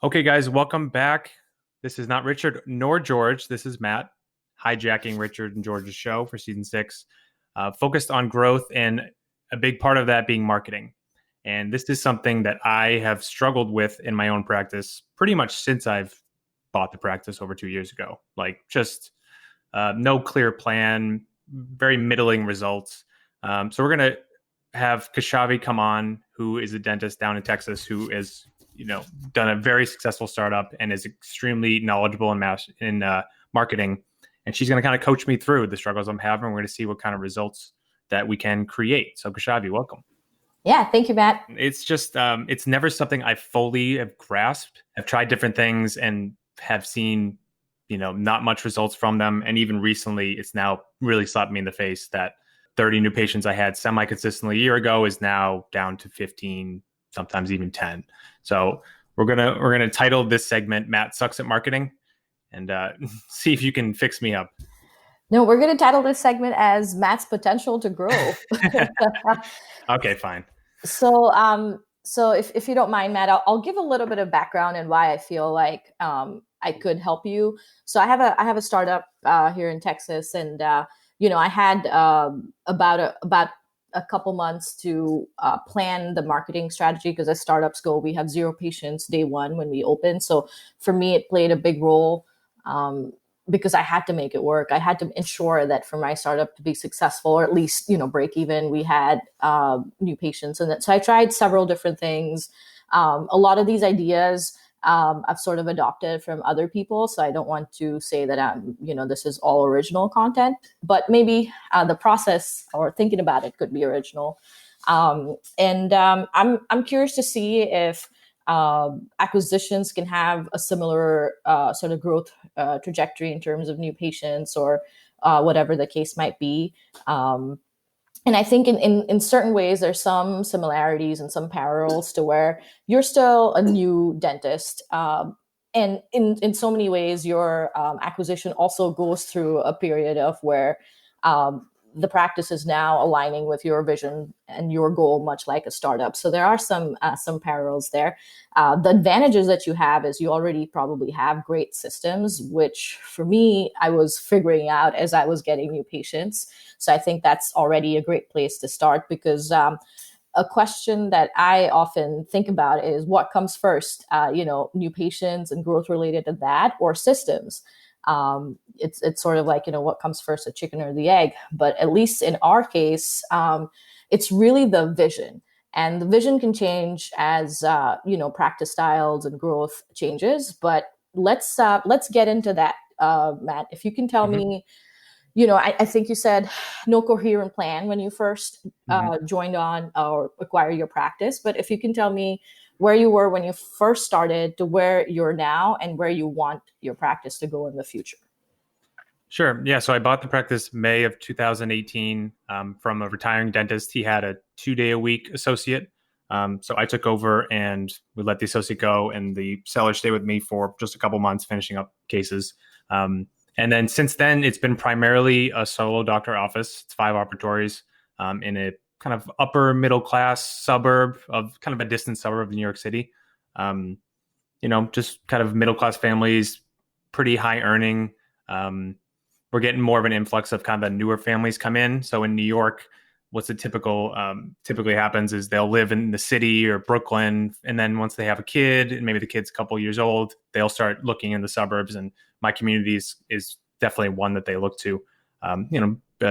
Okay, guys, welcome back. This is not Richard nor George. This is Matt hijacking Richard and George's show for season six, focused on growth and a big part of that being marketing. And this is something that I have struggled with in my own practice pretty much since I've bought the practice over 2 years ago. Like, just no clear plan, very middling results. So we're going to have Keshavi come on, who is a dentist down in Texas, who is done a very successful startup and is extremely knowledgeable in marketing. And she's going to kind of coach me through the struggles I'm having. We're going to see what kind of results that we can create. So Keshavi, welcome. Yeah, thank you, Matt. It's just, it's never something I fully have grasped. I've tried different things and have seen, not much results from them. And even recently, it's now really slapped me in the face that 30 new patients I had semi-consistently a year ago is now down to 15, sometimes even 10. So we're gonna title this segment "Matt Sucks at Marketing" and see if you can fix me up. No, we're going to title this segment as Matt's Potential to Grow. Okay, fine. So if you don't mind, Matt, I'll give a little bit of background and why I feel like I could help you. So I have a startup here in Texas, and I had about a couple months to plan the marketing strategy, because as startups go, we have 0 patients day one when we open. So for me, it played a big role because I had to make it work. I had to ensure that for my startup to be successful, or at least, break even, we had new patients. And so I tried several different things. A lot of these ideas I've sort of adopted from other people. So I don't want to say that this is all original content, but maybe the process or thinking about it could be original. I'm curious to see if acquisitions can have a similar sort of growth trajectory in terms of new patients, or whatever the case might be. And I think in certain ways, there's some similarities and some parallels to where you're still a new dentist. And in so many ways, your acquisition also goes through a period of where the practice is now aligning with your vision and your goal, much like a startup. So there are some parallels there. The advantages that you have is you already probably have great systems, which for me, I was figuring out as I was getting new patients. So I think that's already a great place to start, because a question that I often think about is what comes first, new patients and growth related to that, or systems. It's sort of like, what comes first, the chicken or the egg? But at least in our case, it's really the vision. And the vision can change as, practice styles and growth changes. But let's get into that, Matt. If you can tell me, I think you said no coherent plan when you first joined on or acquired your practice. But if you can tell me where you were when you first started to where you're now, and where you want your practice to go in the future. Sure. Yeah. So I bought the practice May of 2018 from a retiring dentist. He had a 2-day-a-week associate. So I took over and we let the associate go, and the seller stayed with me for just a couple months, finishing up cases. And then since then, it's been primarily a solo doctor office. It's 5 operatories in a kind of upper middle class suburb of kind of a distant suburb of New York City. Just kind of middle class families, pretty high earning. We're getting more of an influx of kind of the newer families come in. So in New York, what's the typically happens is they'll live in the city or Brooklyn, and then once they have a kid, and maybe the kid's a couple years old, they'll start looking in the suburbs. And my community is definitely one that they look to.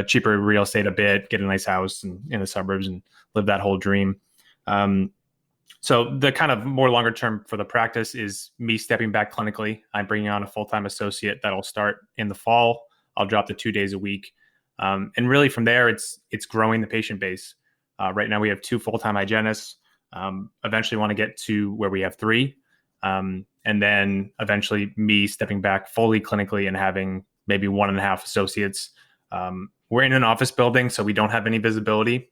Cheaper real estate a bit, get a nice house in the suburbs, and live that whole dream. So the kind of more longer term for the practice is me stepping back clinically. I'm bringing on a full-time associate that'll start in the fall. I'll drop to 2 days a week. And really from there, it's growing the patient base. Right now we have 2 full-time hygienists. Eventually want to get to where we have 3. And then eventually me stepping back fully clinically and having maybe 1.5 associates. We're in an office building, so we don't have any visibility,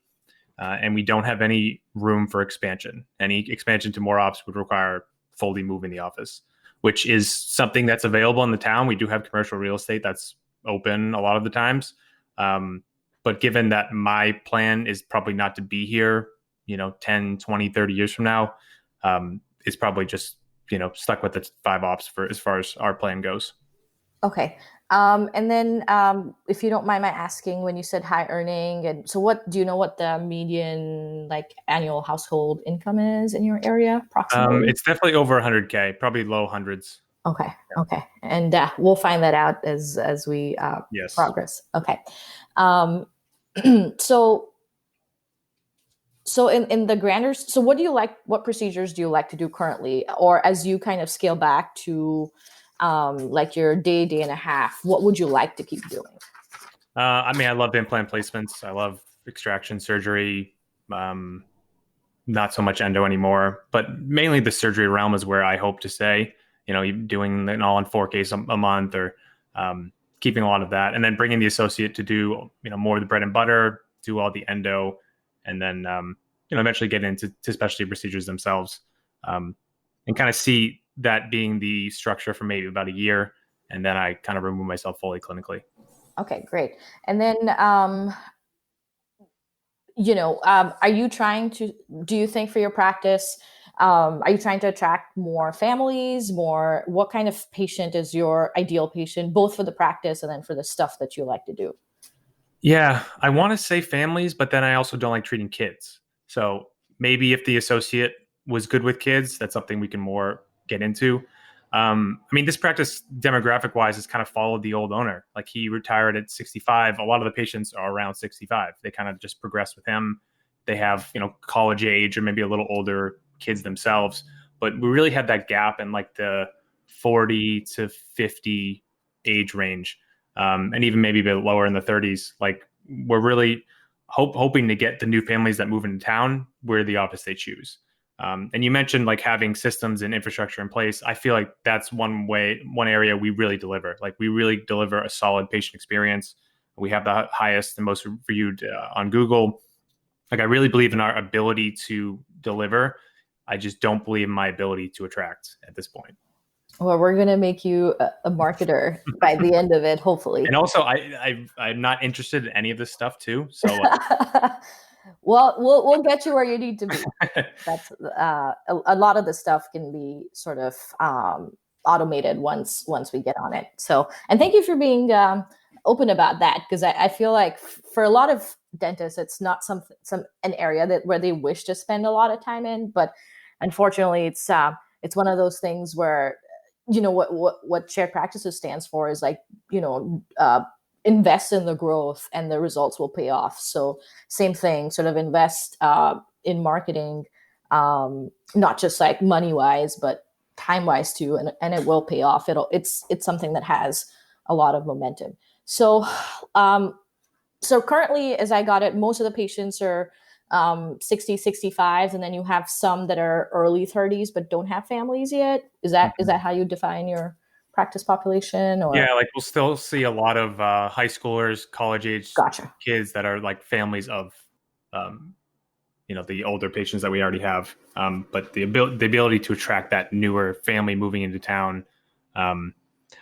and we don't have any room for expansion. Any expansion to more ops would require fully moving the office, which is something that's available in the town. We do have commercial real estate that's open a lot of the times. But given that my plan is probably not to be here, 10, 20, 30 years from now, it's probably just stuck with the 5 ops for as far as our plan goes. Okay. And then, if you don't mind my asking, when you said high earning, and so what do you know what the median like annual household income is in your area approximately? It's definitely over 100K, probably low hundreds. Okay. Okay. And we'll find that out as we Yes. progress. Okay. Um, so in the grander, so what procedures do you like to do currently, or as you kind of scale back to like your day and a half, what would you like to keep doing? I mean, I love implant placements. I love extraction surgery. Um, Not so much endo anymore, but mainly the surgery realm is where I hope to stay. Doing an all in 4Ks a month, or um, keeping a lot of that, and then bringing the associate to do more of the bread and butter, do all the endo, and then eventually get into specialty procedures themselves, and kind of see that being the structure for maybe about a year, and then I kind of remove myself fully clinically. Okay, great. And then, are you trying to, do you think for your practice, are you trying to attract more families, more, what kind of patient is your ideal patient, both for the practice and then for the stuff that you like to do? Yeah, I want to say families, but then I also don't like treating kids. So maybe if the associate was good with kids, that's something we can more get into. I mean, this practice demographic wise has kind of followed the old owner. Like he retired at 65. A lot of the patients are around 65. They kind of just progress with him. They have, college age or maybe a little older kids themselves. But we really had that gap in like the 40 to 50 age range, and even maybe a bit lower in the 30s. Like we're really hoping to get the new families that move into town where the office they choose. And you mentioned like having systems and infrastructure in place. I feel like that's one area we really deliver. Like we really deliver a solid patient experience. We have the highest and most reviewed on Google. Like I really believe in our ability to deliver. I just don't believe in my ability to attract at this point. Well, we're going to make you a marketer by the end of it, hopefully. And also, I'm not interested in any of this stuff too. So like, Well, we'll get you where you need to be. That's a lot of the stuff can be sort of automated once we get on it. So, and thank you for being open about that, because I feel like for a lot of dentists, it's not an area that where they wish to spend a lot of time in, but unfortunately, it's one of those things where what shared practices stands for is like invest in the growth and the results will pay off. So same thing, sort of invest in marketing, not just like money wise, but time wise too, and it will pay off. It's something that has a lot of momentum. So so currently, as I got it, most of the patients are 60, 65, and then you have some that are early 30s but don't have families yet. Is that how you define your practice population? Or yeah, like we'll still see a lot of high schoolers, college age gotcha. kids that are like families of, um, the older patients that we already have. But the ability to attract that newer family moving into town. Um,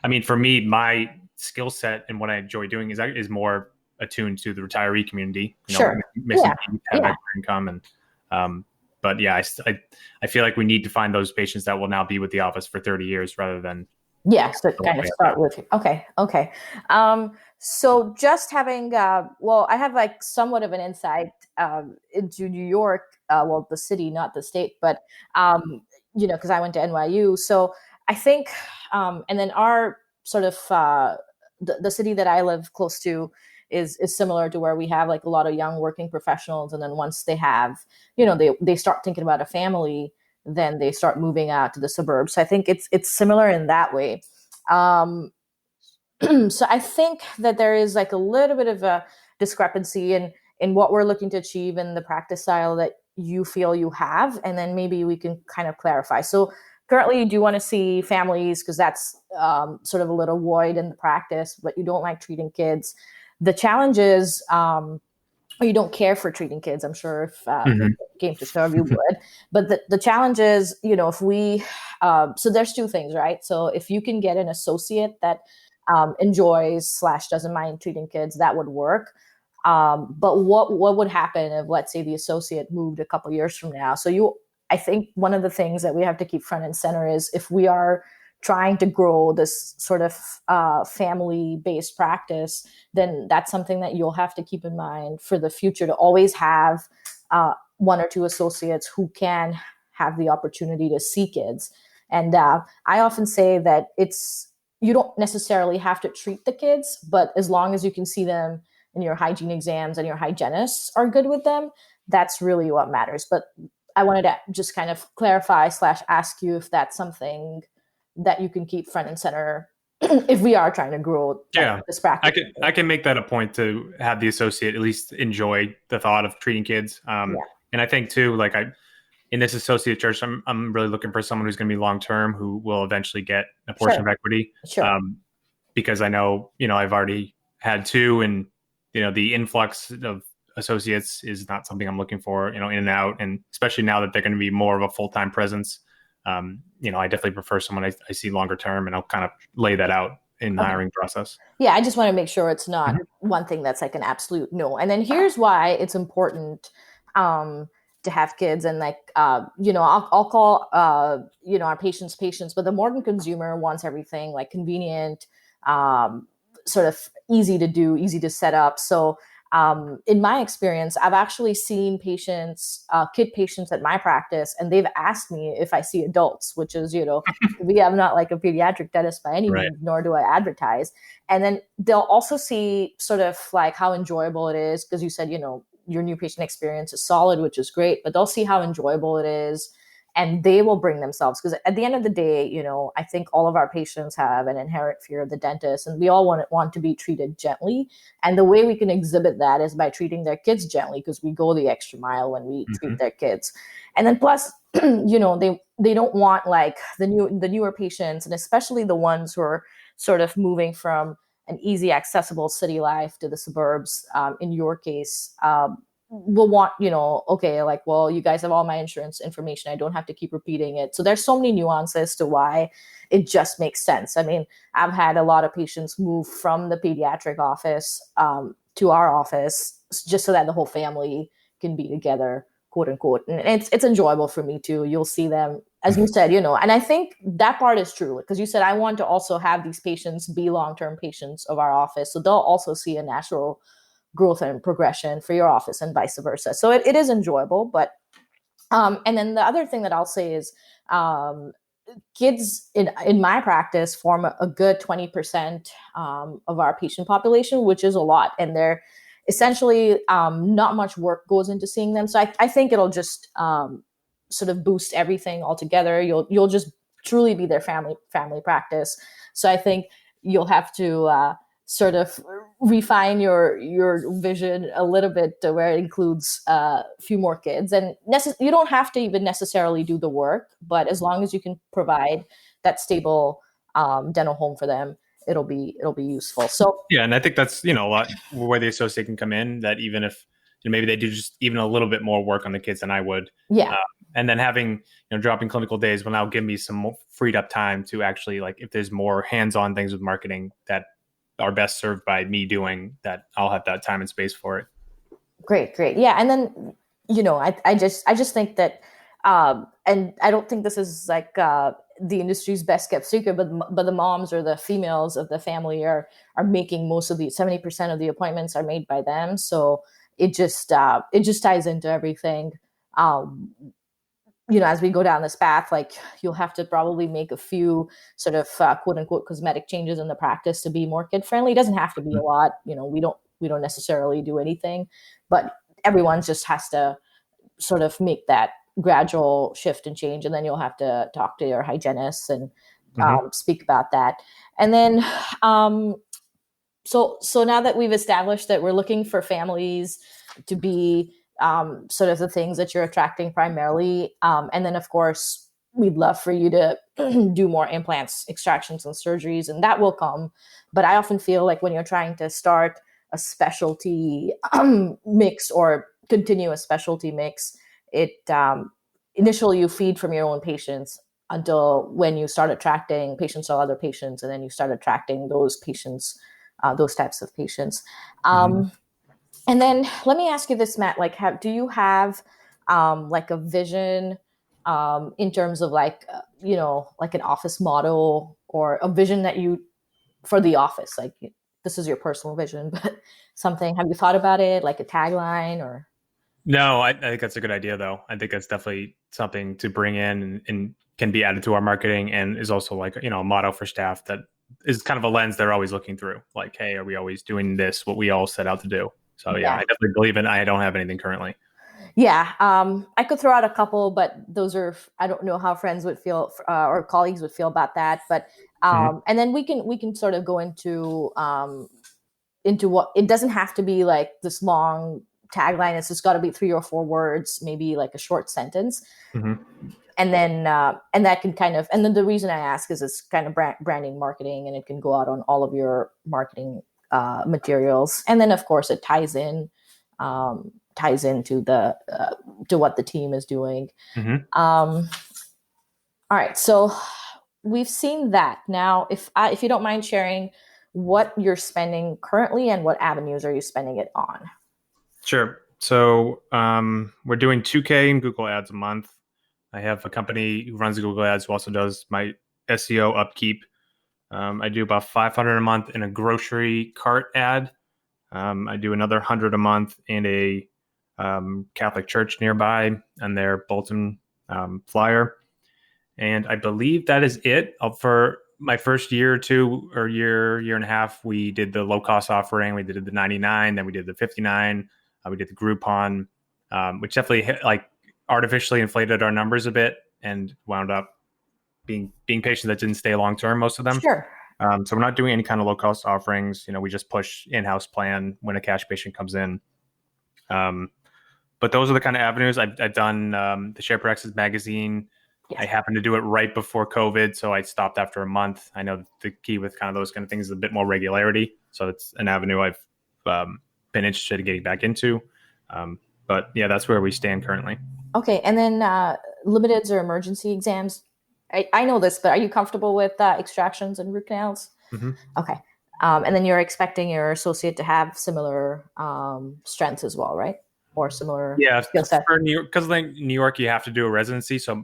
I mean, for me, my skill set and what I enjoy doing is more attuned to the retiree community. Sure. Missing Yeah. teeth, have Yeah. extra income, and but yeah, I feel like we need to find those patients that will now be with the office for 30 years rather than Yeah, so the one kind of we have start with, okay, okay. So just having, well, I have like somewhat of an insight into New York, well, the city, not the state, but because I went to NYU. So I think, and then our sort of the city that I live close to is similar to where we have like a lot of young working professionals, and then once they have, they start thinking about a family, then they start moving out to the suburbs. So I think it's similar in that way. Um, so I think that there is like a little bit of a discrepancy in what we're looking to achieve in the practice style that you feel you have, and then maybe we can kind of clarify. So currently, you do want to see families because that's sort of a little void in the practice, but you don't like treating kids. The challenge is, or you don't care for treating kids. I'm sure if Mhm. it came to shove, you would. But the challenge is, if we, so there's two things, right? So if you can get an associate that enjoys / doesn't mind treating kids, that would work. But what would happen if, let's say, the associate moved a couple years from now? So I think one of the things that we have to keep front and center is if we are trying to grow this sort of family-based practice, then that's something that you'll have to keep in mind for the future, to always have one or two associates who can have the opportunity to see kids. And I often say that you don't necessarily have to treat the kids, but as long as you can see them and your hygiene exams and your hygienists are good with them, that's really what matters. But I wanted to just kind of clarify / ask you if that's something that you can keep front and center if we are trying to grow this practice. I can make that a point to have the associate at least enjoy the thought of treating kids. And I think too, like in this associate church, I'm really looking for someone who's going to be long term, who will eventually get a portion of equity. Sure. Because I know, I've already had two, and the influx of associates is not something I'm looking for, in and out, and especially now that they're going to be more of a full-time presence. I definitely prefer someone I see longer term, and I'll kind of lay that out in the hiring process. Yeah, I just want to make sure it's not one thing that's like an absolute no. And then here's why it's important to have kids. And I'll call our patients, but the modern consumer wants everything like convenient, sort of easy to do, easy to set up. So in my experience, I've actually seen kid patients at my practice, and they've asked me if I see adults, which is, we have not like a pediatric dentist by any means, nor do I advertise. And then they'll also see sort of like how enjoyable it is, because you said, your new patient experience is solid, which is great, but they'll see how enjoyable it is, and they will bring themselves. Because at the end of the day, I think all of our patients have an inherent fear of the dentist, and we all want to be treated gently. And the way we can exhibit that is by treating their kids gently, because we go the extra mile when we treat their kids. And then plus, they don't want like the newer patients, and especially the ones who are sort of moving from an easy, accessible city life to the suburbs. In your case, will want, okay, like, well, you guys have all my insurance information. I don't have to keep repeating it. So there's so many nuances to why it just makes sense. I mean, I've had a lot of patients move from the pediatric office to our office just so that the whole family can be together, quote unquote. And it's enjoyable for me too. You'll see them, as you said, and I think that part is true, because you said, I want to also have these patients be long-term patients of our office. So they'll also see a natural growth and progression for your office and vice versa. So it is enjoyable. But and then the other thing that I'll say is kids in my practice form a good 20% of our patient population, which is a lot. And they're essentially not much work goes into seeing them. So I think it'll just sort of boost everything altogether. You'll just truly be their family practice. So I think you'll have to sort of refine your vision a little bit to where it includes a few more kids. And you don't have to even necessarily do the work, but as long as you can provide that stable dental home for them, it'll be useful. So yeah, and I think that's a lot where the associate can come in, that even if maybe they do just even a little bit more work on the kids than I would. Yeah. And then having, dropping clinical days will now give me some more freed up time to actually, like, if there's more hands-on things with marketing that are best served by me doing, that I'll have that time and space for it. Great. Yeah. And then, I just think that, and I don't think this is like the industry's best kept secret, but the moms or the females of the family are making most of the 70% of the appointments are made by them. So it just ties into everything. As we go down this path, like, you'll have to probably make a few sort of quote unquote cosmetic changes in the practice to be more kid friendly. It doesn't have to be a lot. We don't necessarily do anything, but everyone just has to sort of make that gradual shift and change. And then you'll have to talk to your hygienist and speak about that. And then, so now that we've established that we're looking for families to be sort of the things that you're attracting primarily. And then, of course, we'd love for you to do more implants, extractions, and surgeries, and that will come. But I often feel like when you're trying to start a specialty mix or continue a specialty mix, it initially you feed from your own patients until when you start attracting patients or other patients, and then you start attracting those patients, those types of patients. And then let me ask you this, Matt, like, do you have like a vision in terms of like, like an office model or a vision that you for the office? Like this is your personal vision, but something. Have you thought about it, like a tagline or? No, I think that's a good idea, though. I think that's definitely something to bring in and can be added to our marketing and is also like, a motto for staff that is kind of a lens they're always looking through. Like, hey, are we always doing this, what we all set out to do? So, yeah, I Yeah. definitely believe in it. I don't have anything currently. Yeah, I could throw out a couple, but those are I don't know how friends would feel or colleagues would feel about that. But Hmm. and then we can sort of go into what it doesn't have to be like this long tagline. It's just got to be 3 or 4 words, maybe like a short sentence, Hmm. and then and that can kind of and then the reason I ask is it's kind of branding marketing, and it can go out on all of your marketing materials, and then of course it ties into the to what the team is doing. Hmm. All right, so we've seen that. Now, if you don't mind sharing what you're spending currently and what avenues are you spending it on? Sure. So we're doing 2K in Google Ads a month. I have a company who runs the Google Ads who also does my SEO upkeep. I do about 500 a month in a grocery cart ad. I do another 100 a month in a Catholic church nearby and their bulletin flyer. And I believe that is it. For my first year or two or year and a half, we did the low cost offering. We did the 99, then we did the 59. We did the Groupon, which definitely like artificially inflated our numbers a bit and wound up being patients that didn't stay long term, most of them. Sure. So we're not doing any kind of low cost offerings. We just push in-house plan when a cash patient comes in. But those are the kind of avenues I've done. The Share Per Access magazine. I Yes. happened to do it right before COVID, so I stopped after a month. I know the key with kind of those kind of things is a bit more regularity. So it's an avenue I've been interested in getting back into. But yeah, that's where we stand currently. Okay, and then limiteds or emergency exams. I know this, but are you comfortable with extractions and root canals? Mm-hmm. Okay. And then you're expecting your associate to have similar strengths as well, right? Or similar Yeah, skill set. for New York, because like New York, you have to do a residency, so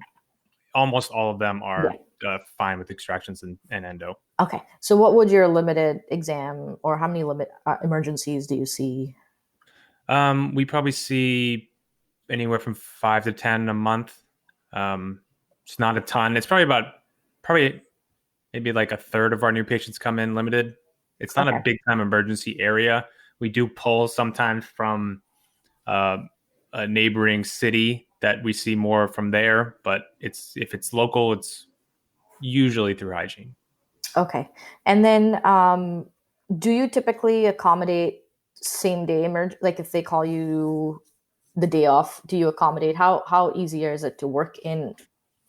almost all of them Yeah. are fine with extractions and endo. Okay. So what would your limited exam or how many limit emergencies do you see? We probably see anywhere from 5 to 10 a month. It's not a ton. It's probably maybe like a third of our new patients come in limited. It's not a Okay. big time emergency area. We do pull sometimes from uh, a neighboring city that we see more from there, but if it's local, it's usually through hygiene. Okay. And then do you typically accommodate same day like if they call you the day off, do you accommodate how easier is it to work in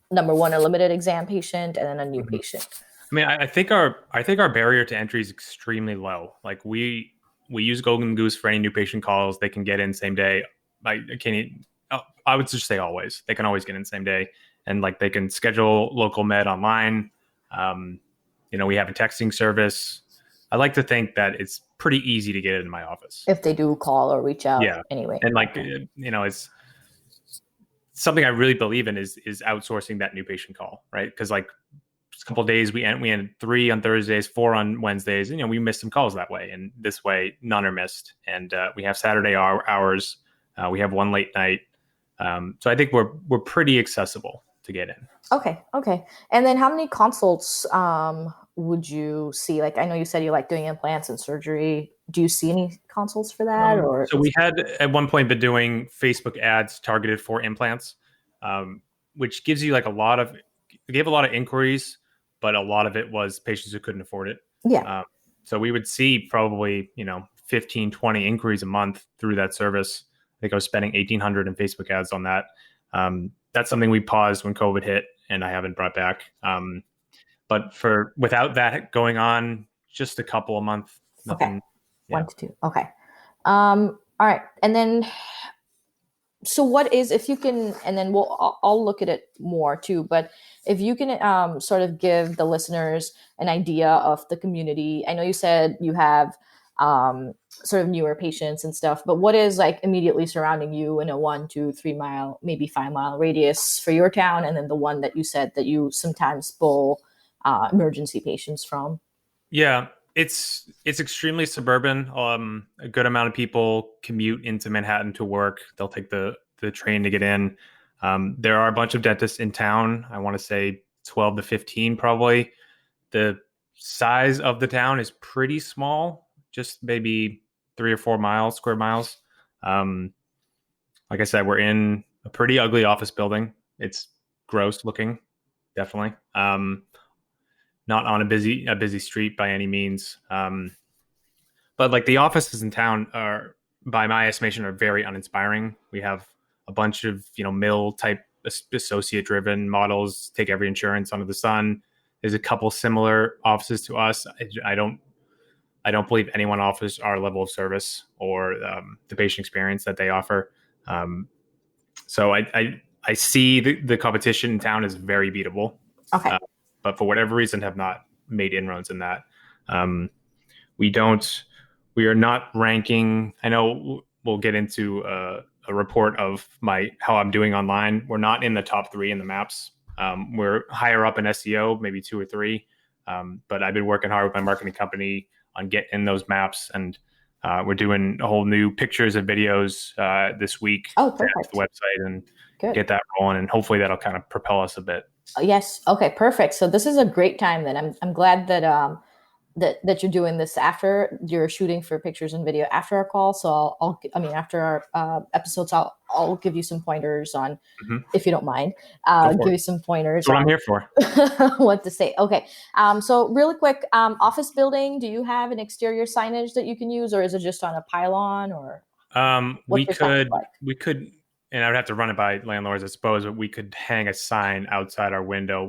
number one, a limited exam patient and then a new Mhm. patient? I mean, I think our barrier to entry is extremely low. Like we use Golden Goose for any new patient calls. They can get in same day. I can I would just say always. They can always get in same day, and like they can schedule local med online. Um, we have a texting service. I like to think that it's pretty easy to get in my office. If they do call or reach out Yeah, anyway. and like Okay. it's something I really believe in is outsourcing that new patient call, right? Because like a couple of days we ended 3 on Thursdays, 4 on Wednesdays, and we missed some calls that way, and this way none are missed. And we have Saturday hours, we have one late night, so I think we're pretty accessible to get in. Okay. Okay. And then how many consults would you see? Like I know you said you like doing implants and surgery. Do you see any consults for that or So we had at one point been doing Facebook ads targeted for implants, um, which gives you like gave a lot of inquiries, but a lot of it was patients who couldn't afford it. yeah. Um, so we would see probably 15, 20 inquiries a month through that service. I think I was spending 1,800 in Facebook ads on that. That's something we paused when COVID hit, and I haven't brought back. But for without that going on, just a couple a month, Okay. nothing. Yeah. 1 to 2. Okay. All right. And then so what is if you can and then I'll look at it more too, but if you can sort of give the listeners an idea of the community. I know you said you have sort of newer patients and stuff. But what is like immediately surrounding you in a 1, 2, 3 mile, maybe 5 mile radius for your town, and then the one that you said that you sometimes pull emergency patients from? Yeah, it's extremely suburban. A good amount of people commute into Manhattan to work. They'll take the train to get in. There are a bunch of dentists in town. I want to say 12 to 15 probably. The size of the town is pretty small, just maybe 3 or 4 square miles. Um, like I said, we're in a pretty ugly office building. It's gross looking, definitely. Not on a busy street by any means. But like the offices in town are, by my estimation, are very uninspiring. We have a bunch of mill type associate driven models, take every insurance under the sun. There's a couple similar offices to us. I don't believe anyone offers our level of service or the patient experience that they offer. Um, so I see the competition in town is very beatable, Okay. uh, but for whatever reason have not made inroads in that. Um, we don't we are not ranking. I know we'll get into a report of how I'm doing online. We're not in the top three in the maps. We're higher up in SEO, maybe two or three. But I've been working hard with my marketing company on getting those maps, and we're doing a whole new pictures and videos this week Oh, to add to the perfect. website and Good. get that rolling, and hopefully that'll kind of propel us a bit. Yes. Okay. Perfect. So this is a great time. Then I'm glad that that you're doing this after you're shooting for pictures and video after our call. So I mean, after our episodes, I'll give you some pointers on, Mhm. if you don't mind, Go for give it. you some pointers That's what I'm here for. on what to say. Okay. So really quick, office building. Do you have an exterior signage that you can use, or is it just on a pylon, or We what's your signage could, like? we could, and I would have to run it by landlords, I suppose, but we could hang a sign outside our window.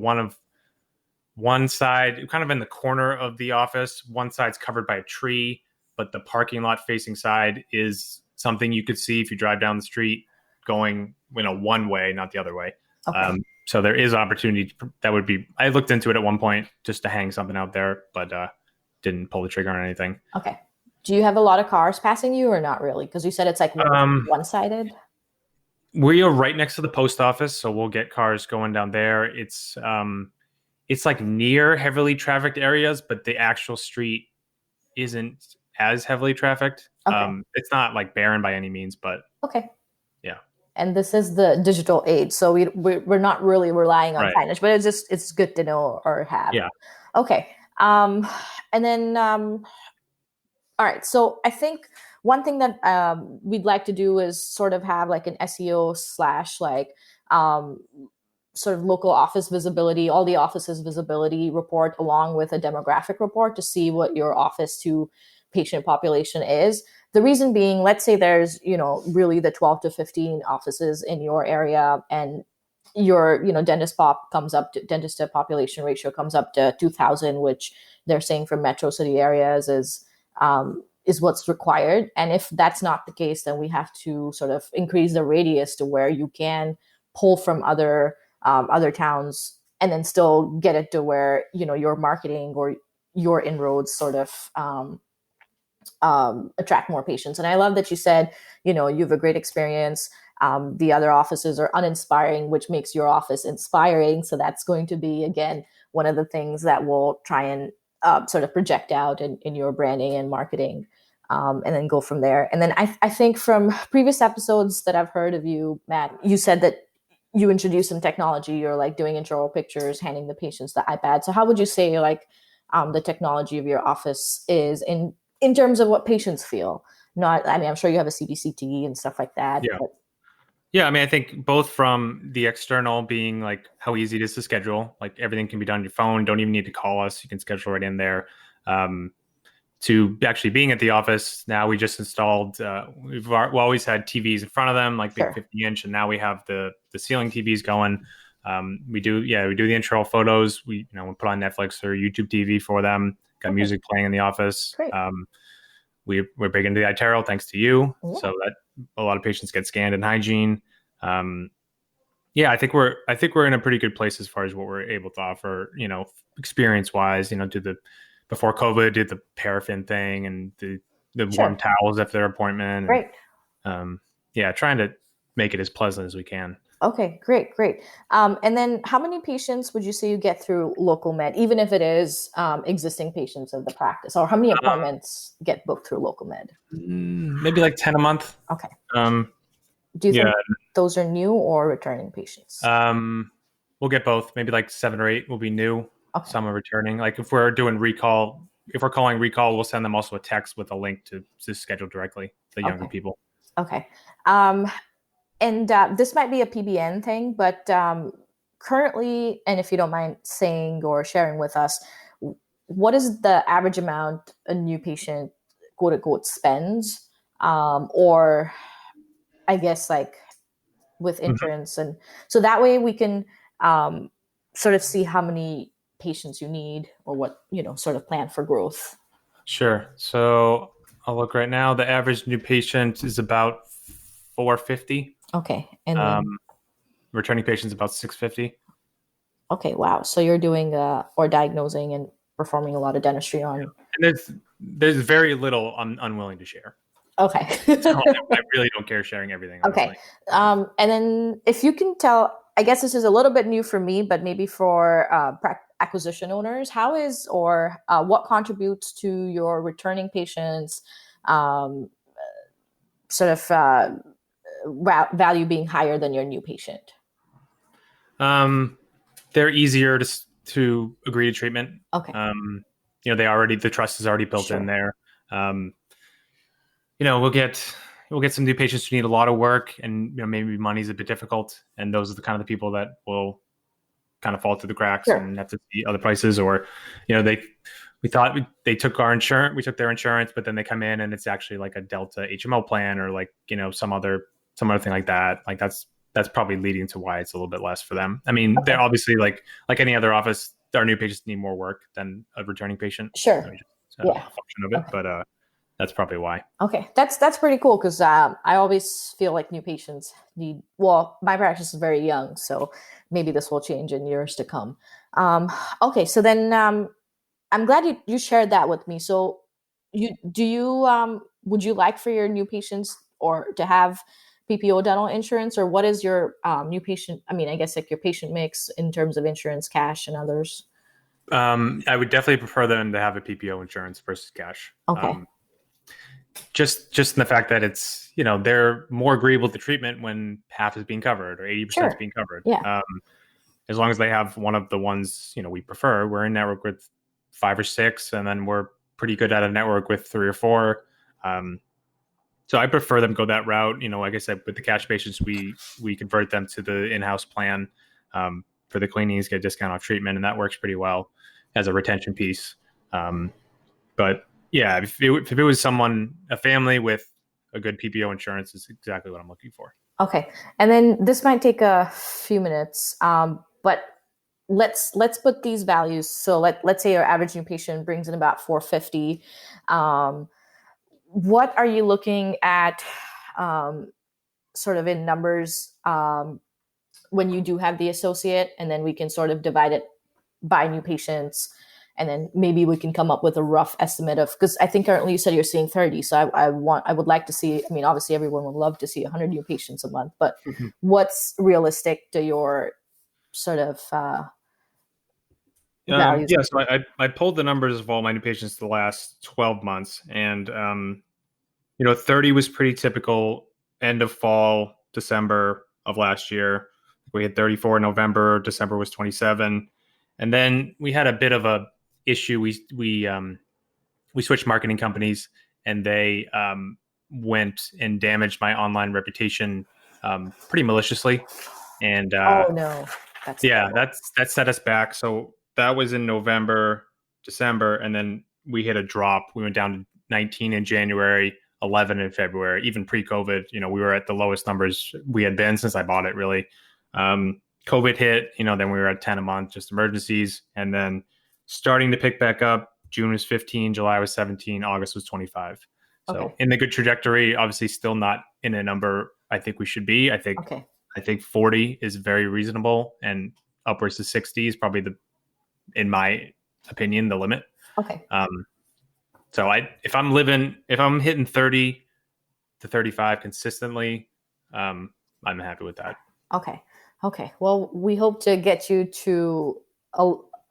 One side, kind of in the corner of the office, one side's covered by a tree, but the parking lot facing side is something you could see if you drive down the street going, one way, not the other way. Okay. So there is opportunity that would be. I looked into it at one point just to hang something out there, but didn't pull the trigger on anything. Okay. Do you have a lot of cars passing you, or not really? Because you said it's like Um, one sided. we are right next to the post office, so we'll get cars going down there. It's like near heavily trafficked areas, but the actual street isn't as heavily trafficked. Okay. It's not like barren by any means, but Okay. yeah, And this is the digital age, so we're not really relying on right, signage, but it's good to know or have. yeah, Okay. Um, and then all right. So I think one thing that we'd like to do is sort of have like an SEO slash like um, sort of local office visibility, all the offices visibility report, along with a demographic report to see what your office to patient population is. The reason being, let's say there's, really the 12 to 15 offices in your area, and your, dentist to population ratio comes up to 2,000, which they're saying for metro city areas is what's required. And if that's not the case, then we have to sort of increase the radius to where you can pull from other towns, and then still get it to where your marketing or your inroads sort of attract more patients. And I love that you said you have a great experience. The other offices are uninspiring, which makes your office inspiring. So that's going to be, again, one of the things that we'll try and sort of project out in your branding and marketing, and then go from there. And then I think from previous episodes that I've heard of you, Matt, you said that you introduced some technology. You're like doing intro pictures, handing the patients the iPad. So how would you say like the technology of your office is in terms of what patients feel? Not, I mean, I'm sure you have a CBCT and stuff like that. yeah, But yeah. I mean, I think both from the external being like how easy it is to schedule, like everything can be done on your phone. Don't even need to call us. You can schedule right in there. To actually being at the office. Now we just installed, we've always had TVs in front of them, like big sure. 50-inch, and now we have the ceiling TVs going. We do the intro photos. We put on Netflix or YouTube TV for them. Got Okay. music playing in the office. Great. We're big into the iTero, thanks to you. Yeah. So that a lot of patients get scanned in hygiene. Yeah, I think we're in a pretty good place as far as what we're able to offer. Experience wise, before COVID, did the paraffin thing and the the warm Sure. towels after their appointment, and Great. yeah, trying to make it as pleasant as we can. Okay, great, great. And then how many patients would you say you get through local med, even if it is existing patients of the practice, or how many appointments get booked through local med? Maybe like 10 a month. Okay. Um, Do you yeah. think those are new or returning patients? We'll get both. Maybe like 7 or 8 will be new. Okay. Some are returning. Like if we're doing recall, if we're calling recall, we'll send them also a text with a link to schedule directly, the younger Okay. people. Okay. And this might be a PBN thing, but currently, and if you don't mind saying or sharing with us, what is the average amount a new patient, quote unquote, spends? Or I guess like with Mhm. insurance. And so that way we can um, sort of see how many patients you need or what, sort of plan for growth. Sure. So I'll look right now. The average new patient is about 450. Okay. And Um, then, returning patients about 650. okay, wow. So you're doing or diagnosing and performing a lot of dentistry on. And there's very little I'm unwilling to share. Okay. So I really don't care sharing everything, Okay. honestly. And then if you can tell, I guess this is a little bit new for me, but maybe for acquisition owners, how is or what contributes to your returning patients um, sort of value being higher than your new patient? Um, they're easier to agree to treatment. Okay. Um, the trust is already built in Sure. there. Um, we'll get some new patients who need a lot of work, and maybe money's a bit difficult, and those are the kind of the people that will kind of fall through the cracks Sure. and have to see other places, or we thought they took our insurance, we took their insurance, but then they come in and it's actually like a Delta HMO plan, or like some other thing like that. Like that's probably leading to why it's a little bit less for them. I mean, they're Okay. obviously like any other office, our new patients need more work than a returning patient. I Sure. mean, just a Yeah. function of it, Okay. but that's probably why. Okay, that's pretty cool because I always feel like new patients need. Well, my practice is very young, so maybe this will change in years to come. Um, okay, so then I'm glad you shared that with me. So you would you like for your new patients or to have PPO dental insurance, or what is your new patient? I mean, I guess like your patient mix in terms of insurance, cash, and others. I would definitely prefer them to have a PPO insurance versus cash. Okay, Just in the fact that it's they're more agreeable to treatment when half is being covered or 80% is sure. being covered. Yeah. As long as they have one of the ones we prefer. We're in network with 5 or 6, and then we're pretty good at a network with 3 or 4. So I prefer them go that route. Like I said, with the cash patients, we convert them to the in-house plan. For the cleanings, get a discount off treatment, and that works pretty well as a retention piece. Um, but yeah, if it was a family with a good PPO insurance, is exactly what I'm looking for. Okay, and then this might take a few minutes, but let's put these values. So let's say your average new patient brings in about 450. Um, what are you looking at, um, sort of in numbers, when you do have the associate, and then we can sort of divide it by new patients, and then maybe we can come up with a rough estimate of, because I think currently you said you're seeing 30. So I would like to see, I mean, obviously everyone would love to see 100 new patients a month, but what's realistic to your sort of values? Yeah, so I pulled the numbers of all my new patients the last 12 months, and 30 was pretty typical. End of fall, December of last year, we had 34 in November. December was 27, and then we had a bit of a issue. We switched marketing companies, and they went and damaged my online reputation pretty maliciously. And Oh no, that's yeah, terrible. that set us back. So that was in November, December, and then we hit a drop. We went down to 19 in January, 11 in February. Even pre-COVID, we were at the lowest numbers we had been since I bought it, really. COVID hit, then we were at 10 a month, just emergencies, and then starting to pick back up. June was 15, July was 17, August was 25. So Okay. in the good trajectory, obviously still not in a number I think we should be. Okay. I think 40 is very reasonable, and upwards to 60 is probably in my opinion, the limit. Okay. Um, So if I'm hitting 30 to 35 consistently, I'm happy with that. Okay. Okay. Well, we hope to get you to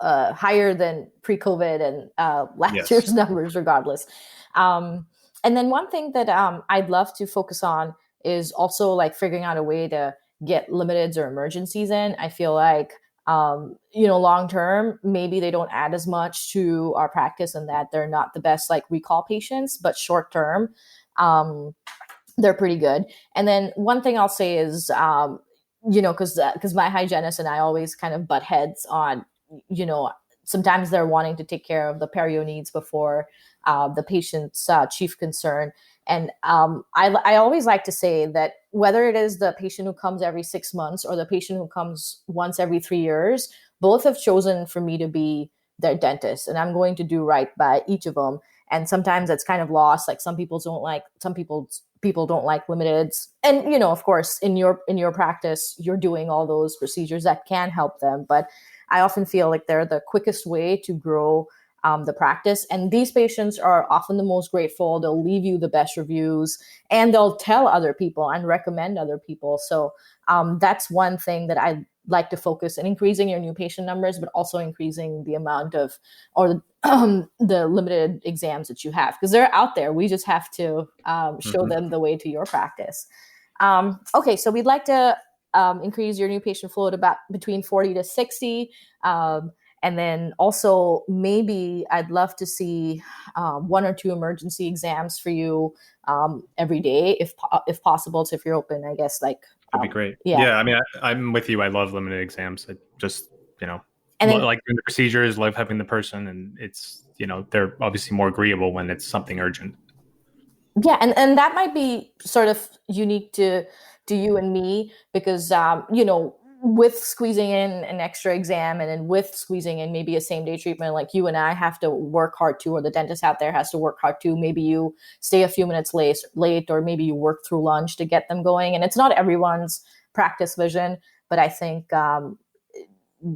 higher than pre-COVID and last Yes. year's numbers, regardless. Um, and then one thing that I'd love to focus on is also like figuring out a way to get limiteds or emergencies in. I feel like long term, maybe they don't add as much to our practice, and that they're not the best like recall patients, but short term, um, they're pretty good. And then one thing I'll say is, because my hygienist and I always kind of butt heads on, you know, sometimes they're wanting to take care of the perio needs before the patient's chief concern. And I always like to say that whether it is the patient who comes every 6 months or the patient who comes once every 3 years, both have chosen for me to be their dentist, and I'm going to do right by each of them. And sometimes it's kind of lost. Like some people don't like limiteds, and of course in your practice you're doing all those procedures that can help them, but I often feel like they're the quickest way to grow the practice. And these patients are often the most grateful. They'll leave you the best reviews, and they'll tell other people and recommend other people. So that's one thing that I like to focus on, increasing your new patient numbers, but also increasing the amount of, or the limited exams that you have, because they're out there. We just have to show them the way to your practice. Okay, so we'd like to increase your new patient flow to about between 40 to 60. And then also maybe I'd love to see 1 or 2 emergency exams for you every day, if possible. So if you're open, I guess, like That'd be great. yeah. Yeah, I mean, I'm with you. I love limited exams. I just, And then, like doing the procedures, love having the person, and it's, they're obviously more agreeable when it's something urgent. yeah, and that might be sort of unique to you and me, because with squeezing in an extra exam and then with squeezing in maybe a same day treatment, like you and I have to work hard too, or the dentist out there has to work hard too. Maybe you stay a few minutes late, or maybe you work through lunch to get them going. And it's not everyone's practice vision, but I think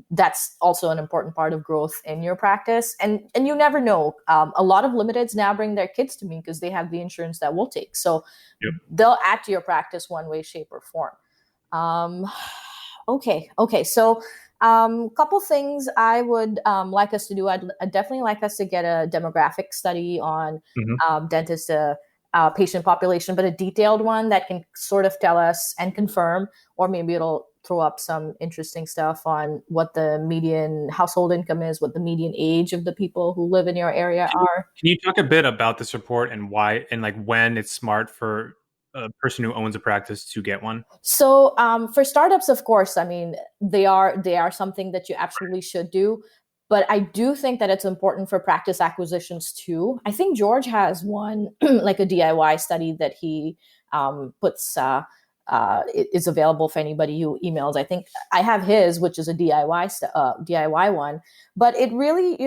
that's also an important part of growth in your practice. And you never know. A lot of limiteds now bring their kids to me because they have the insurance that we'll take. So Yep. they'll add to your practice one way, shape, or form. Okay. So couple things I would like us to do. I'd definitely like us to get a demographic study on dentist patient population, but a detailed one that can sort of tell us and confirm, or maybe it'll throw up some interesting stuff on what the median household income is, what the median age of the people who live in your area are. Can you talk a bit about this report and why, and like when it's smart for a person who owns a practice to get one? So for startups, of course, I mean, they are something that you absolutely should do. But I do think that it's important for practice acquisitions too. I think George has one, like a DIY study that he puts. It is available for anybody who emails. I think I have his, which is a DIY one. But it really,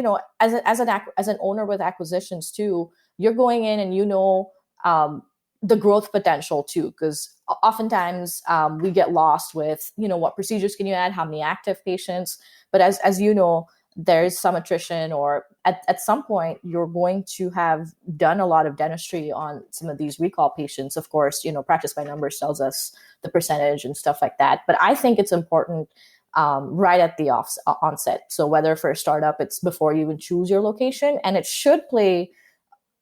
as an owner with acquisitions too, you're going in and the growth potential too, because oftentimes we get lost with what procedures can you add, how many active patients. But as you know, there's some attrition, or at some point you're going to have done a lot of dentistry on some of these recall patients. Of course, practice by numbers tells us the percentage and stuff like that. But I think it's important right at the onset. So whether for a startup, it's before you even choose your location, and it should play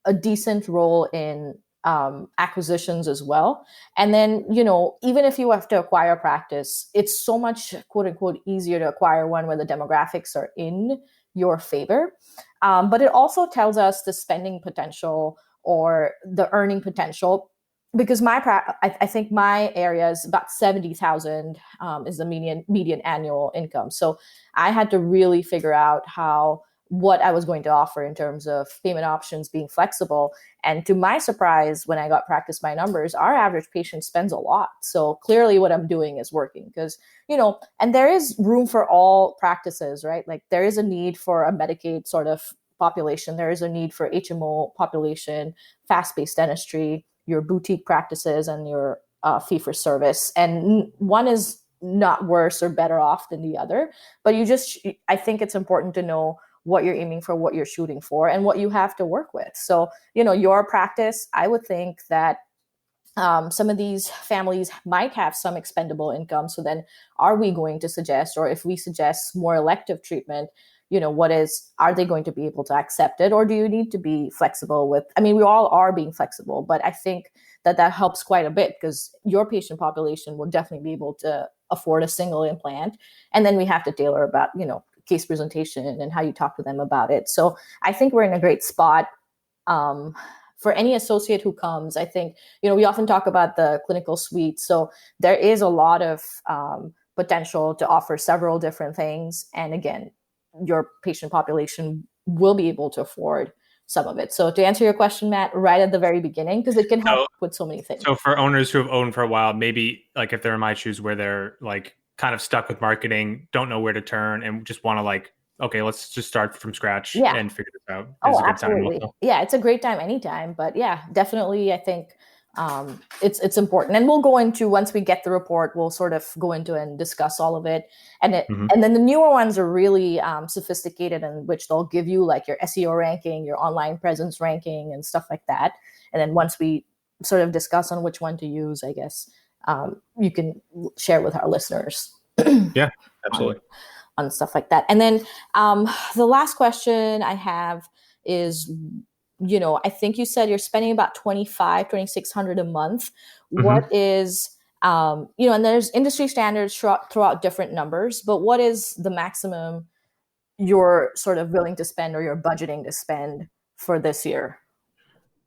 a decent role in acquisitions as well. And then, even if you have to acquire practice, it's so much, quote unquote, easier to acquire one where the demographics are in your favor. But it also tells us the spending potential or the earning potential, because I think my area is about 70,000 is the median annual income. So I had to really figure out what I was going to offer in terms of payment options being flexible. And to my surprise, when I got practice by numbers, our average patient spends a lot. So clearly what I'm doing is working, because, and there is room for all practices, right? Like there is a need for a Medicaid sort of population. There is a need for HMO population, fast-paced dentistry, your boutique practices, and your fee for service. And one is not worse or better off than the other, but I think it's important to know what you're aiming for, what you're shooting for, and what you have to work with. So, your practice, I would think that some of these families might have some expendable income. So then are we going to suggest, or if we suggest more elective treatment, are they going to be able to accept it? Or do you need to be flexible with, I mean, we all are being flexible, but I think that helps quite a bit because your patient population will definitely be able to afford a single implant. And then we have to tailor about, case presentation and how you talk to them about it. So I think we're in a great spot. For any associate who comes, I think, we often talk about the clinical suite. So there is a lot of potential to offer several different things. And again, your patient population will be able to afford some of it. So to answer your question, Matt, right at the very beginning, because it can help with so many things. So for owners who have owned for a while, maybe like if they're in my shoes where they're like kind of stuck with marketing, don't know where to turn, and just want to like, okay, let's just start from scratch and figure this out. Oh, absolutely. Yeah, it's a great time anytime. But yeah, definitely, I think it's important. And we'll go into, once we get the report, we'll sort of go into and discuss all of it. And and then the newer ones are really sophisticated, in which they'll give you like your SEO ranking, your online presence ranking, and stuff like that. And then once we sort of discuss on which one to use, I guess you can share with our listeners. Yeah, absolutely. On stuff like that. And then the last question I have is, I think you said you're spending about $2,600 a month. What is, and there's industry standards throughout different numbers, but what is the maximum you're sort of willing to spend or you're budgeting to spend for this year?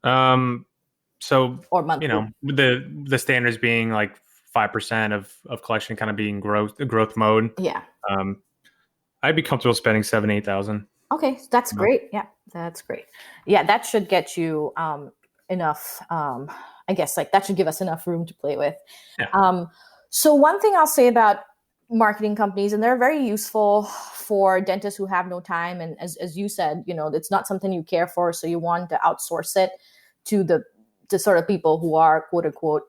So, or monthly. the standards being like 5% of collection kind of being growth mode. Yeah. I'd be comfortable spending $7,000-8,000. Okay, that's great. Yeah, that's great. Yeah, that should get you enough. I guess like that should give us enough room to play with. Yeah. So one thing I'll say about marketing companies, and they're very useful for dentists who have no time. And as you said, it's not something you care for, so you want to outsource it to sort of people who are quote unquote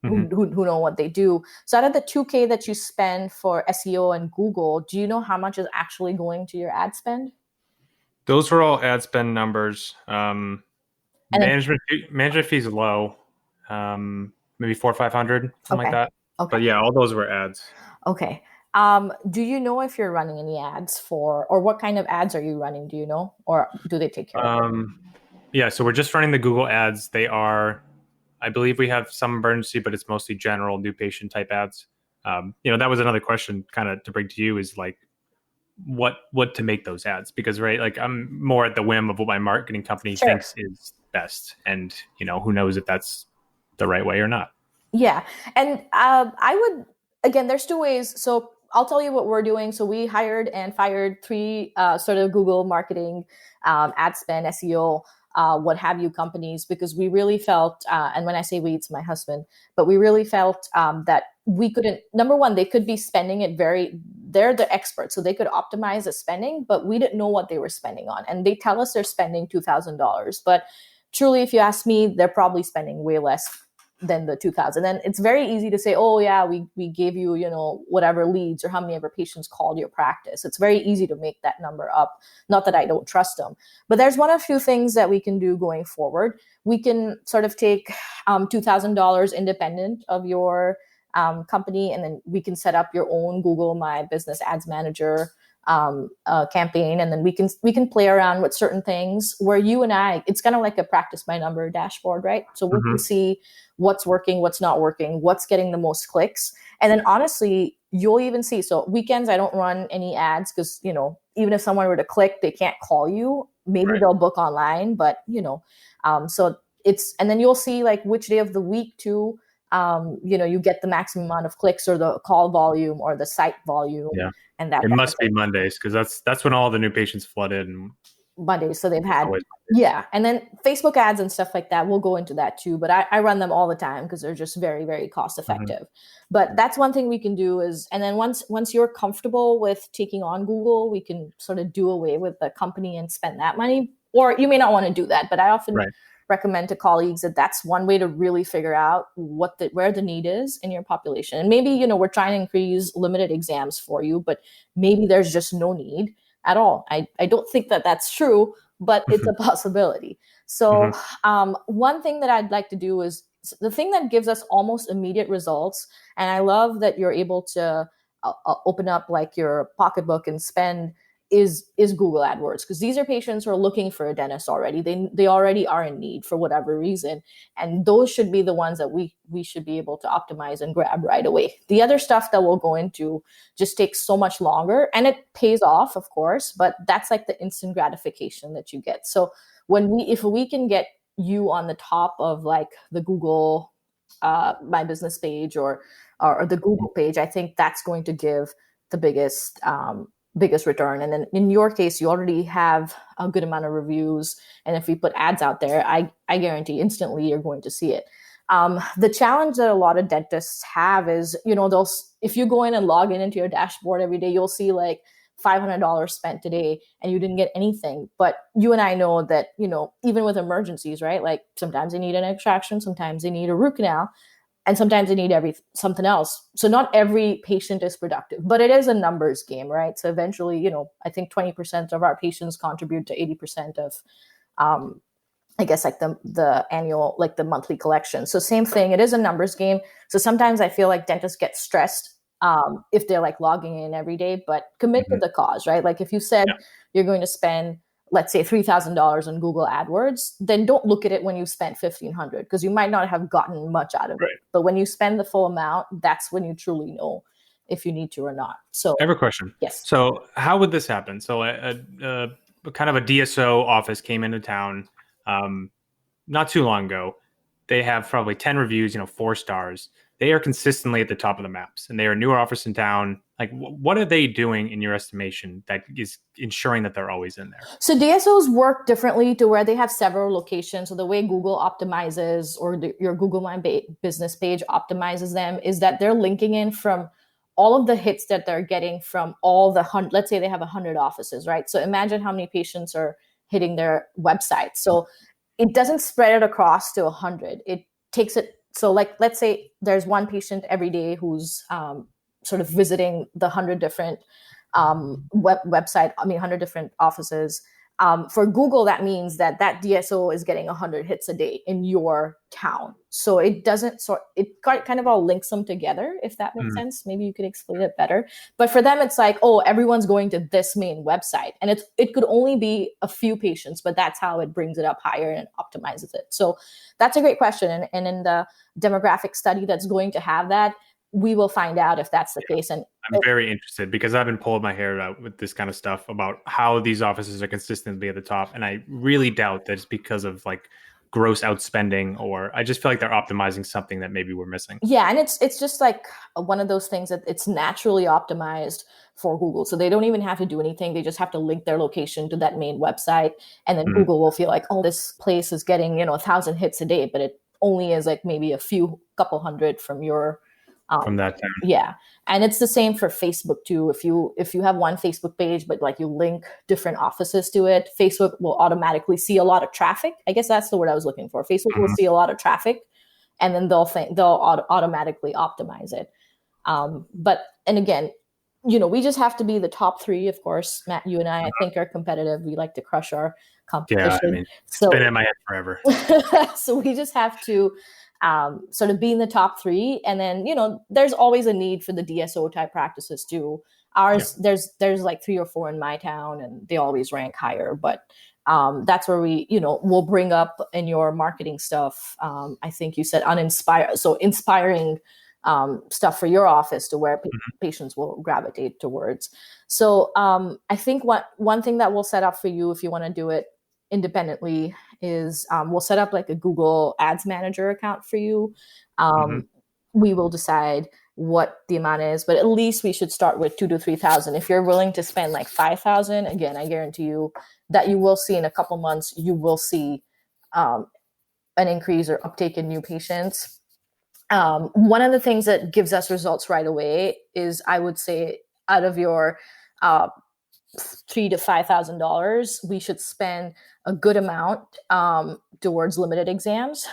who know what they do. So out of the $2,000 that you spend for SEO and Google, do you know how much is actually going to your ad spend? Those were all ad spend numbers. Management fees low, maybe $400 or $500, something like that. Okay. But yeah, all those were ads. Okay. Do you know if you're running any ads or what kind of ads are you running? Do you know, or do they take care of it? Yeah, so we're just running the Google ads. They are, I believe we have some emergency, but it's mostly general new patient type ads. That was another question kind of to bring to you, is like what to make those ads, because right, like I'm more at the whim of what my marketing company thinks is best, and who knows if that's the right way or not. Yeah, and I would, again, there's two ways. So I'll tell you what we're doing. So we hired and fired 3 sort of Google marketing, ad spend, SEO, what have you companies, because we really felt, and when I say we, it's my husband, but we really felt that we couldn't, number one, they could be spending it they're the experts, so they could optimize the spending, but we didn't know what they were spending on. And they tell us they're spending $2,000. But truly, if you ask me, they're probably spending way less than the 2,000. And it's very easy to say, oh yeah, we gave you, whatever leads or how many ever patients called your practice. It's very easy to make that number up. Not that I don't trust them, but there's one of few things that we can do going forward. We can sort of take $2,000 independent of your company, and then we can set up your own Google My Business Ads Manager campaign, and then we can play around with certain things where you and I, it's kind of like a practice by number dashboard, right? So we can see what's working, what's not working, what's getting the most clicks. And then honestly, you'll even see, so weekends, I don't run any ads because, even if someone were to click, they can't call you. Maybe they'll book online, but so it's, and then you'll see like which day of the week too, you get the maximum amount of clicks or the call volume or the site volume. Yeah. And that it must be Mondays, because that's when all the new patients flooded. And Mondays, so they've had, and then Facebook ads and stuff like that. We'll go into that too, but I run them all the time because they're just very, very cost effective. But that's one thing we can do is, and then once you're comfortable with taking on Google, we can sort of do away with the company and spend that money. Or you may not want to do that, but I often recommend to colleagues that that's one way to really figure out where the need is in your population. And maybe, we're trying to increase limited exams for you, but maybe there's just no need. at all. I don't think that that's true, but it's a possibility. So one thing that I'd like to do is the thing that gives us almost immediate results. And I love that you're able to open up like your pocketbook and spend is Google AdWords, because these are patients who are looking for a dentist already. They already are in need for whatever reason, and those should be the ones that we should be able to optimize and grab right away. The other stuff that we'll go into just takes so much longer, and it pays off, of course, but that's like the instant gratification that you get. So if we can get you on the top of like the Google My Business page or the Google page, I think that's going to give the biggest return. And then in your case, you already have a good amount of reviews. And if we put ads out there, I guarantee instantly you're going to see it. The challenge that a lot of dentists have is, if you go in and log into your dashboard every day, you'll see like $500 spent today and you didn't get anything. But you and I know that, even with emergencies, right? Like sometimes they need an extraction, sometimes they need a root canal, and sometimes they need something else. So not every patient is productive, but it is a numbers game, right? So eventually, I think 20% of our patients contribute to 80% of, I guess, like the annual, like the monthly collection. So same thing, it is a numbers game. So sometimes I feel like dentists get stressed if they're like logging in every day, but commit to the cause, right? Like if you said you're going to spend, let's say $3,000 on Google AdWords, then don't look at it when you spent $1,500, because you might not have gotten much out of it. But when you spend the full amount, that's when you truly know if you need to or not. So I have a question. Yes. So how would this happen? So a kind of a DSO office came into town not too long ago. They have probably 10 reviews, 4 stars. They are consistently at the top of the maps, and they are a newer office in town. Like, what are they doing in your estimation that is ensuring that they're always in there? So DSOs work differently to where they have several locations. So the way Google optimizes, or your Google My Business page optimizes them, is that they're linking in from all of the hits that they're getting from all the let's say they have 100 offices, right? So imagine how many patients are hitting their website. So it doesn't spread it across to 100. It takes it. So like, let's say there's one patient every day who's sort of visiting the 100 different 100 different offices. For Google, that means that DSO is getting 100 hits a day in your town. So it kind of all links them together, if that makes sense. Maybe you could explain it better. But for them, it's like, oh, everyone's going to this main website. And it could only be a few patients, but that's how it brings it up higher and optimizes it. So that's a great question. And in the demographic study that's going to have that, we will find out if that's the case. And I'm very interested, because I've been pulling my hair out with this kind of stuff about how these offices are consistently at the top. And I really doubt that it's because of like gross outspending, or I just feel like they're optimizing something that maybe we're missing. Yeah. And it's just like one of those things that it's naturally optimized for Google. So they don't even have to do anything. They just have to link their location to that main website. And then Google will feel like, oh, this place is getting, 1,000 hits a day, but it only is like maybe couple hundred from your from that time. Yeah. And it's the same for Facebook too. If you have one Facebook page, but like you link different offices to it, Facebook will automatically see a lot of traffic. I guess that's the word I was looking for. Facebook will see a lot of traffic, and then they'll automatically optimize it. And again, we just have to be the top 3. Of course, Matt, you and I think are competitive. We like to crush our competition. Yeah, it's been in my head forever. So we just have to sort of be in the top 3. And then, there's always a need for the DSO type practices too. Ours, there's like 3 or 4 in my town, and they always rank higher. But that's where we'll bring up in your marketing stuff. I think you said uninspired. So inspiring stuff for your office to where patients will gravitate towards. So I think one thing that we'll set up for you, if you want to do it independently, is we'll set up like a Google Ads Manager account for you. We will decide what the amount is, but at least we should start with 2,000 to 3,000. If you're willing to spend like 5,000, again, I guarantee you that you will see in a couple months, you will see an increase or uptake in new patients. One of the things that gives us results right away is, I would say, out of your $3,000 to $5,000, we should spend a good amount towards limited exams.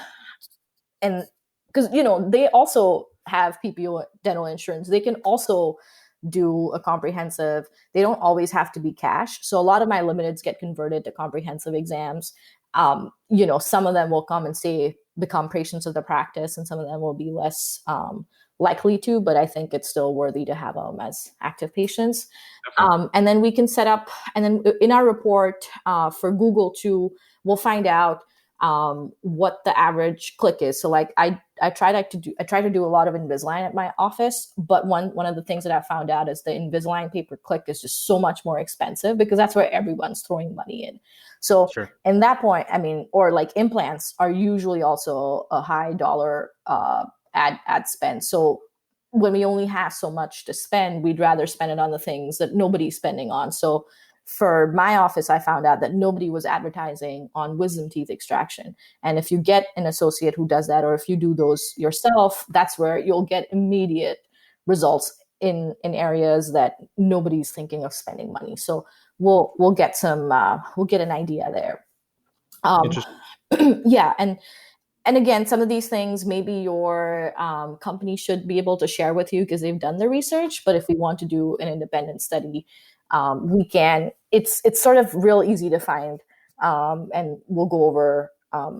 And because they also have PPO dental insurance, they can also do a comprehensive. They don't always have to be cash. So a lot of my limiteds get converted to comprehensive exams. Some of them will come and say become patients of the practice, and some of them will be less likely to, but I think it's still worthy to have them as active patients. And then we can set up, and then in our report for Google too, we'll find out what the average click is. So like I try to do a lot of Invisalign at my office, but one of the things that I found out is the Invisalign pay per click is just so much more expensive because that's where everyone's throwing money in. So in that point, I mean, or like implants are usually also a high dollar ad spend. So when we only have so much to spend, we'd rather spend it on the things that nobody's spending on. So for my office, I found out that nobody was advertising on wisdom teeth extraction. And if you get an associate who does that, or if you do those yourself, that's where you'll get immediate results in areas that nobody's thinking of spending money. So we'll get an idea there. Yeah. And again, some of these things maybe your company should be able to share with you because they've done the research. But if we want to do an independent study, we can. It's sort of real easy to find, and we'll go over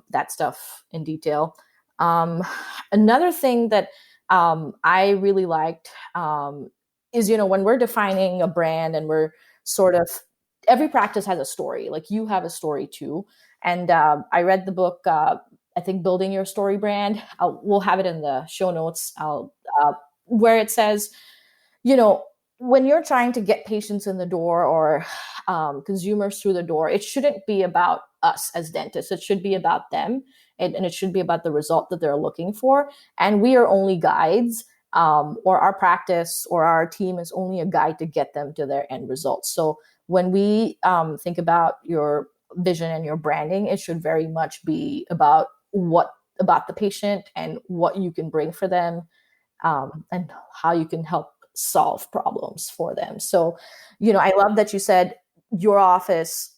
that stuff in detail. Another thing that I really liked is, when we're defining a brand and we're sort of, every practice has a story. Like you have a story too. And I read the book, I think, Building Your Story Brand. We'll have it in the show notes where it says, when you're trying to get patients in the door or consumers through the door, it shouldn't be about us as dentists. It should be about them, and it should be about the result that they're looking for. And we are only guides, or our practice or our team is only a guide to get them to their end results. So when we think about your vision and your branding, it should very much be about about the patient and what you can bring for them, and how you can help solve problems for them. So, I love that you said your office,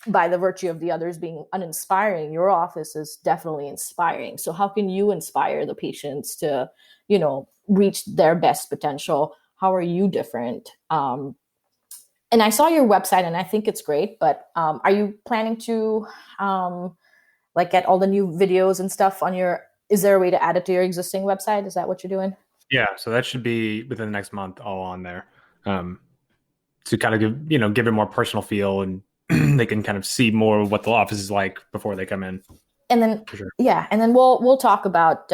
by the virtue of the others being uninspiring, your office is definitely inspiring. So how can you inspire the patients to, reach their best potential? How are you different? And I saw your website and I think it's great, but are you planning to get all the new videos and stuff is there a way to add it to your existing website? Is that what you're doing? Yeah, so that should be within the next month, all on there, to kind of give it more personal feel, and they can kind of see more of what the office is like before they come in. And then, and then we'll talk about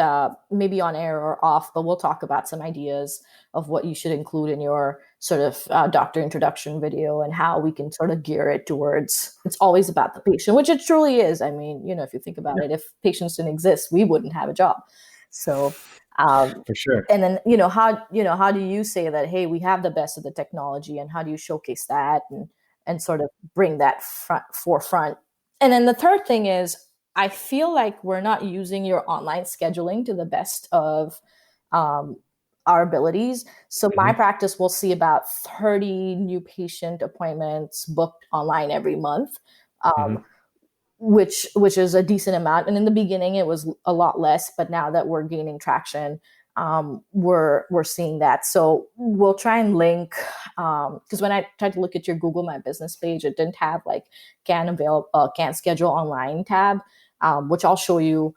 maybe on air or off, but we'll talk about some ideas of what you should include in your sort of doctor introduction video and how we can sort of gear it towards. It's always about the patient, which it truly is. I mean, if you think about it, if patients didn't exist, we wouldn't have a job. So. For sure. And then, how do you say that, hey, we have the best of the technology, and how do you showcase that and sort of bring that forefront? And then the third thing is, I feel like we're not using your online scheduling to the best of our abilities. So my practice will see about 30 new patient appointments booked online every month. Which is a decent amount. And in the beginning, it was a lot less, but now that we're gaining traction, we're seeing that. So we'll try and link, because when I tried to look at your Google My Business page, it didn't have can schedule online tab, which I'll show you.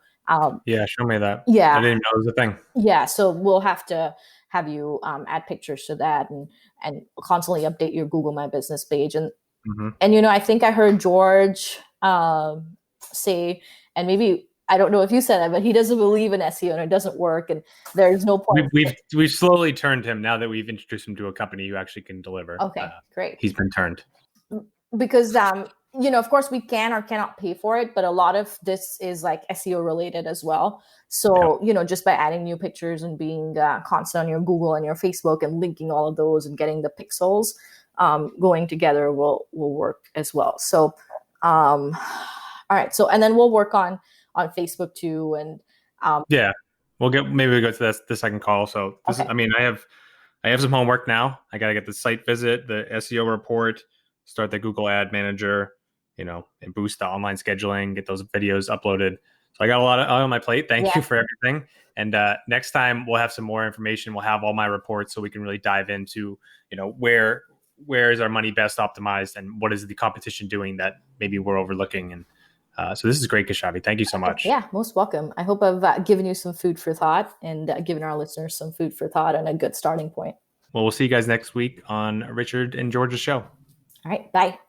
Yeah, show me that. Yeah, I didn't even know it was a thing. Yeah, so we'll have to have you add pictures to that and constantly update your Google My Business page. And I think I heard George say, and maybe I don't know if you said that, but he doesn't believe in SEO and it doesn't work, and there's no point. We've slowly turned him now that we've introduced him to a company who actually can deliver. Okay, great. He's been turned because of course we can or cannot pay for it, but a lot of this is SEO related as well. So just by adding new pictures and being constant on your Google and your Facebook and linking all of those and getting the pixels going together will work as well. So all right, so and then we'll work on Facebook too, and we'll go to the second call. So this is, I have some homework now. I got to get the site visit, the SEO report, start the Google Ad Manager, and boost the online scheduling, get those videos uploaded. So I got a lot on my plate. Thank Yeah. you for everything. And next time we'll have some more information. We'll have all my reports so we can really dive into, where is our money best optimized and what is the competition doing that maybe we're overlooking. And so this is great, Keshavi. Thank you so much. Yeah, most welcome. I hope I've given you some food for thought and given our listeners some food for thought and a good starting point. Well, we'll see you guys next week on Richard and George's show. All right. Bye.